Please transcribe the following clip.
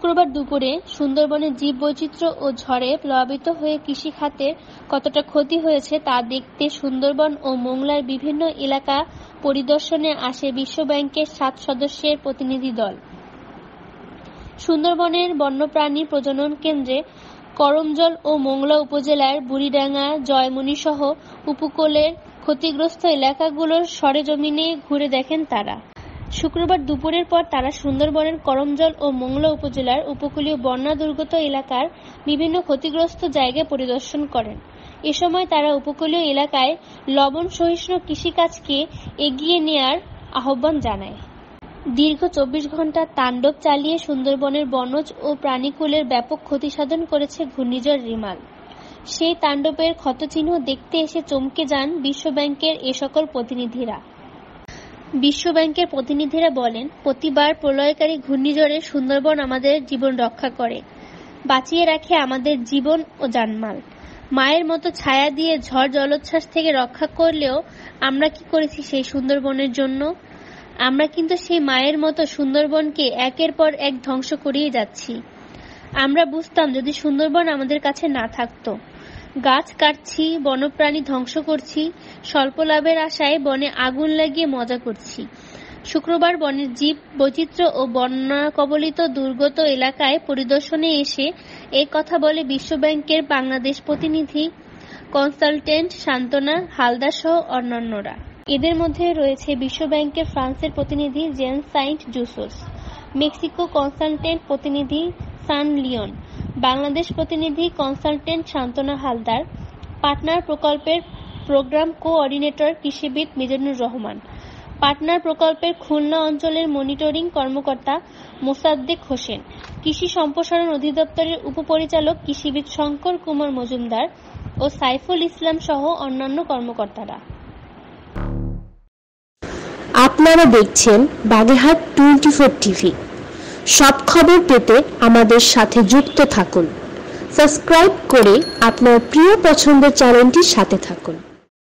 শুক্রবার দুপুরে সুন্দরবনের জীববৈচিত্র্য ও ঝড়ে প্লাবিত হয়ে কৃষি খাতের কতটা ক্ষতি হয়েছে তা দেখতে সুন্দরবন ও মোংলার বিভিন্ন এলাকা পরিদর্শনে আসে বিশ্বব্যাংকের 7 সদস্যের প্রতিনিধি দল। সুন্দরবনের বন্যপ্রাণী প্রজনন কেন্দ্রে করমজল ও মোংলা উপজেলার বুড়িডাঙ্গা, জয়মনি সহ উপকূলের ক্ষতিগ্রস্ত এলাকাগুলোর সরেজমিনে ঘুরে দেখেন তারা। শুক্রবার দুপুরের পর তারা সুন্দরবনের করমজল ও মোংলা উপজেলার উপকূলীয় বন্যা দুর্গত এলাকার বিভিন্ন ক্ষতিগ্রস্ত জায়গা পরিদর্শন করেন। এ সময় তারা উপকূলীয় এলাকায় লবণ সহিষ্ণু কৃষিকাজকে এগিয়ে নেয়ার আহ্বান জানায়। দীর্ঘ 24 ঘণ্টা তাণ্ডব চালিয়ে সুন্দরবনের বনজ ও প্রাণীকুলের ব্যাপক ক্ষতিসাধন করেছে ঘূর্ণিঝড় রিমাল। সেই তাণ্ডবের ক্ষতচিহ্ন দেখতে এসে চমকে যান বিশ্বব্যাংকের এ সকল প্রতিনিধিরা। বিশ্বব্যাংকের প্রতিনিধিরা বলেন, প্রতিবার প্রলয়কারী ঘূর্ণিঝড়ে সুন্দরবন আমাদের জীবন রক্ষা করে, বাঁচিয়ে রাখে আমাদের জীবন ও জানমাল। মায়ের মতো ছায়া দিয়ে ঝড় জলোচ্ছ্বাস থেকে রক্ষা করলেও আমরা কি করেছি সেই সুন্দরবনের জন্য? আমরা কিন্তু সেই মায়ের মতো সুন্দরবনকে একের পর এক ধ্বংস করিয়ে যাচ্ছি। আমরা বুঝতাম যদি সুন্দরবন আমাদের কাছে না থাকতো। গাছ কাটছি, বন্যপ্রাণী ধ্বংস করছি, স্বল্প লাভের আশায় বনে আগুন লাগিয়ে মজা করছি। শুক্রবার বনের জীব বৈচিত্র্য ও বন্যা কবলিত দুর্গত এলাকায় পরিদর্শনে এসে এই কথা বলে বিশ্বব্যাংকের বাংলাদেশ প্রতিনিধি কনসালটেন্ট সান্তনা হালদার সহ অন্যান্যরা। এদের মধ্যে রয়েছে বিশ্বব্যাংকের ফ্রান্সের প্রতিনিধি জেন সাইন্ট জুসোস, মেক্সিকো কনসালটেন্ট প্রতিনিধি সান লিওন, বাংলাদেশ প্রতিনিধি কনসালটেন্ট সান্তনা হালদার, পাটনার প্রকল্পের প্রোগ্রাম কোঅর্ডিনেটর কৃষিবিদ মিজানুর রহমান, পাটনার প্রকল্পের খুলনা অঞ্চলের মনিটরিং কর্মকর্তা মোসাদ্দেক হোসেন, কৃষি সম্প্রসারণ অধিদপ্তরের উপপরিচালক কৃষিবিদ শঙ্কর কুমার মজুমদার ও সাইফুল ইসলাম সহ অন্যান্য কর্মকর্তারা। আপনারা দেখছেন বাগেরহাট 24 টিভি। সব খবর পেতে আমাদের সাথে যুক্ত থাকুন। সাবস্ক্রাইব করে আপনার প্রিয় পছন্দের চ্যানেলটির সাথে থাকুন।